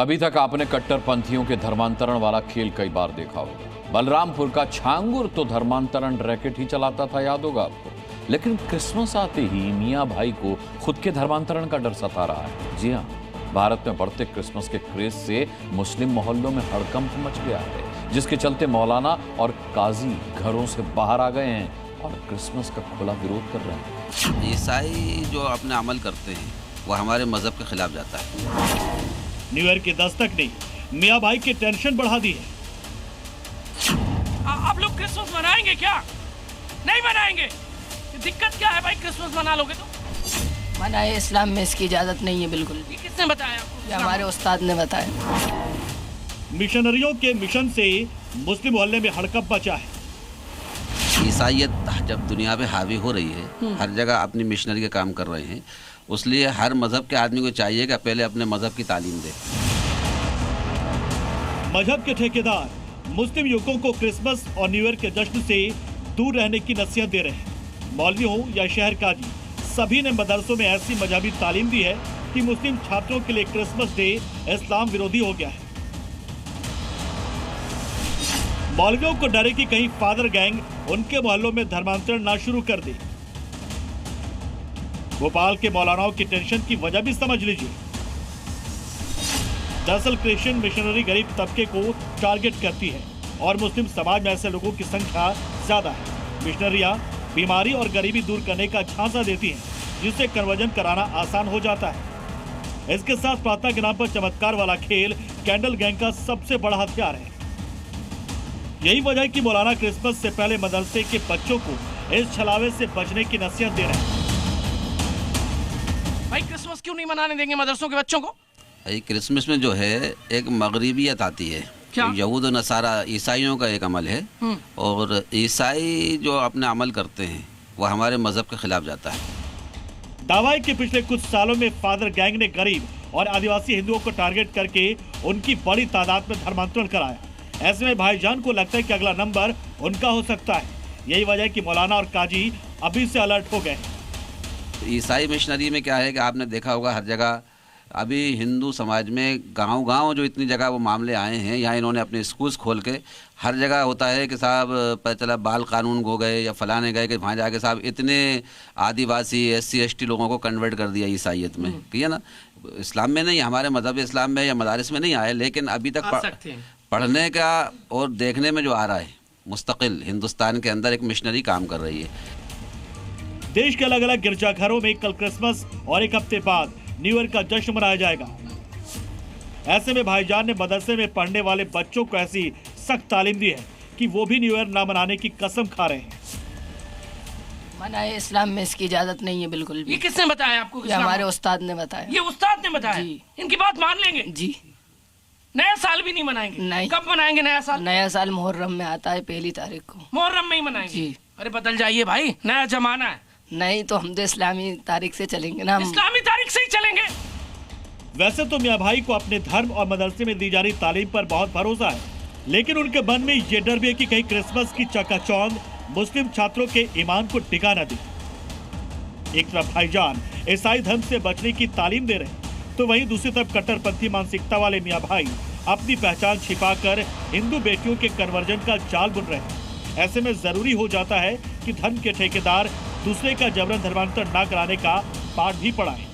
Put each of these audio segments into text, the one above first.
अभी तक आपने कट्टरपंथियों के धर्मांतरण वाला खेल कई बार देखा होगा। बलरामपुर का छांगुर तो धर्मांतरण रैकेट ही चलाता था, याद होगा आपको। लेकिन क्रिसमस आते ही मियां भाई को खुद के धर्मांतरण का डर सता रहा है। जी हां, भारत में बढ़ते क्रिसमस के क्रेज से मुस्लिम मोहल्लों में हड़कंप मच गया है, जिसके चलते मौलाना और काजी घरों से बाहर आ गए हैं और क्रिसमस का खुला विरोध कर रहे हैं। ईसाई जो अपने अमल करते हैं वो हमारे मजहब के खिलाफ जाता है। न्यू ईयर की दस्तक ने मियां भाई की टेंशन बढ़ा दी है। आप लोग क्रिसमस मनाएंगे क्या? नहीं मनाएंगे। दिक्कत क्या है भाई, क्रिसमस मना लोगे तो? मनाए, इस्लाम में इसकी इजाजत नहीं है बिल्कुल। ये किसने बताया आपको? ये हमारे उस्ताद ने बताया। मिशनरियों के मिशन से मुस्लिम मोहल्ले में हड़कंप मचा है। ईसाइयत जब दुनिया पे हावी हो रही है, हर जगह अपनी मिशनरी के काम कर रहे हैं, उसलिए हर मजहब के आदमी को चाहिए कि पहले अपने मजहब की तालीम दे। मजहब के ठेकेदार मुस्लिम युवकों को क्रिसमस और न्यू ईयर के जश्न से दूर रहने की नसीहत दे रहे हैं। मौलवी हो या शहर काजी, सभी ने मदरसों में ऐसी मजहबी तालीम दी है कि मुस्लिम छात्रों के लिए क्रिसमस डे इस्लाम विरोधी हो गया है। मौलवियों को डरे कि कहीं फादर गैंग उनके मोहल्लों में धर्मांतरण ना शुरू कर दे। भोपाल के मौलानाओं की टेंशन की वजह भी समझ लीजिए। दरअसल क्रिश्चियन मिशनरी गरीब तबके को टारगेट करती है और मुस्लिम समाज में ऐसे लोगों की संख्या ज्यादा है। मिशनरियां बीमारी और गरीबी दूर करने का झांसा देती हैं, जिससे कन्वर्जन कराना आसान हो जाता है। इसके साथ प्रार्थना के नाम पर चमत्कार वाला खेल कैंडल गैंग का सबसे बड़ा हथियार है। यही वजह है कि मौलाना क्रिसमस से पहले मदरसे के बच्चों को इस छलावे से बचने की नसीहत दे रहे हैं। भाई क्रिसमस क्यों नहीं मनाने देंगे मदरसों के बच्चों को? क्रिसमस में जो है एक मगरिबियत आती है। यहूद और नसारा ईसाइयों का एक अमल है, और ईसाई जो अपने अमल करते हैं वो हमारे मजहब के खिलाफ जाता है। दावा है कि पिछले कुछ सालों में फादर गैंग ने गरीब और आदिवासी हिंदुओं को टारगेट करके उनकी बड़ी तादाद में धर्मांतरण कराया। ऐसे में भाईजान को लगता है कि अगला नंबर उनका हो सकता है। यही वजह है कि मौलाना और काजी अभी से अलर्ट हो गए। ईसाई मिशनरी में क्या है कि आपने देखा होगा हर जगह अभी हिंदू समाज में गांव-गांव जो इतनी जगह वो मामले आए हैं, यहाँ इन्होंने अपने स्कूल्स खोल के हर जगह होता है कि साहब पता चला बाल कानून हो गए या फलाने गए कि वहाँ जाके साहब इतने आदिवासी SC ST लोगों को कन्वर्ट कर दिया ईसाइयत में, ठीक है ना। इस्लाम में नहीं, हमारे मजहब इस्लाम में या मदारिस में नहीं आए, लेकिन अभी तक पढ़ने का और देखने में जो आ रहा है, मुस्तकिल हिंदुस्तान के अंदर एक मिशनरी काम कर रही है। देश के अलग अलग गिरजाघरों में कल क्रिसमस और एक हफ्ते बाद न्यू ईयर का जश्न मनाया जाएगा। ऐसे में भाईजान ने मदरसे में पढ़ने वाले बच्चों को ऐसी सख्त तालीम दी है कि वो भी न्यू ईयर ना मनाने की कसम खा रहे हैं। मनाए, इस्लाम में इसकी इजाजत नहीं है बिल्कुल भी। ये किसने बताया आपको? ये हमारे उस्ताद ने बताया। ये उस्ताद ने बताया? जी। इनकी बात मान लेंगे? जी। नया साल भी नहीं मनाएंगे? नहीं। कब मनाएंगे नया साल? नया साल मुहर्रम में आता है, 1 तारीख को। मुहर्रम में ही मनाएंगे? जी। अरे बदल जाइए भाई, नया जमाना है। नहीं तो हम तो इस्लामी तारीख से चलेंगे ना। इस्लामी तारीख से ही चलेंगे। वैसे तो मियां भाई को अपने धर्म और मदरसे में दी जा रही तालीम पर बहुत भरोसा है, लेकिन उनके मन में ये डर भी है कि कहीं क्रिसमस की चकाचौंध मुस्लिम छात्रों के ईमान को टिका न दे। एक तरफ भाईजान ईसाई धर्म से बचने की तालीम दे रहे, तो वहीं दूसरी तरफ कट्टरपंथी मानसिकता वाले मियां भाई अपनी पहचान छिपाकर हिंदू बेटियों के कन्वर्जन का जाल बुन रहे हैं। ऐसे में जरूरी हो जाता है कि धर्म के ठेकेदार दूसरे का जबरन धर्मांतरण न कराने का पाठ भी पढ़ाएं।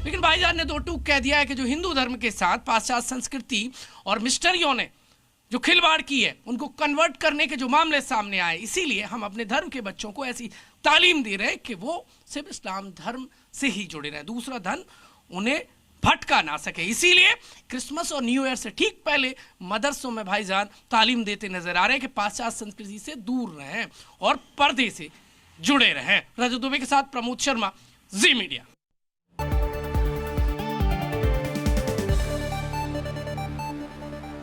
लेकिन भाईजान ने दो टूक कह दिया है कि जो हिंदू धर्म के साथ पाश्चात्य संस्कृति और मिशनरियों ने जो खिलवाड़ की है, उनको कन्वर्ट करने के जो मामले सामने आए, इसीलिए हम अपने धर्म के बच्चों को ऐसी तालीम दे रहे हैं कि वो सिर्फ इस्लाम धर्म से ही जुड़े रहे, दूसरा धर्म उन्हें भटका ना सके। इसीलिए क्रिसमस और न्यू ईयर से ठीक पहले मदरसों में भाईजान तालीम देते नजर आ रहे हैं कि पाश्चात्य संस्कृति से दूर रहें और पर्दे से जुड़े रहें। रजत दुबे के साथ प्रमोद शर्मा, जी मीडिया।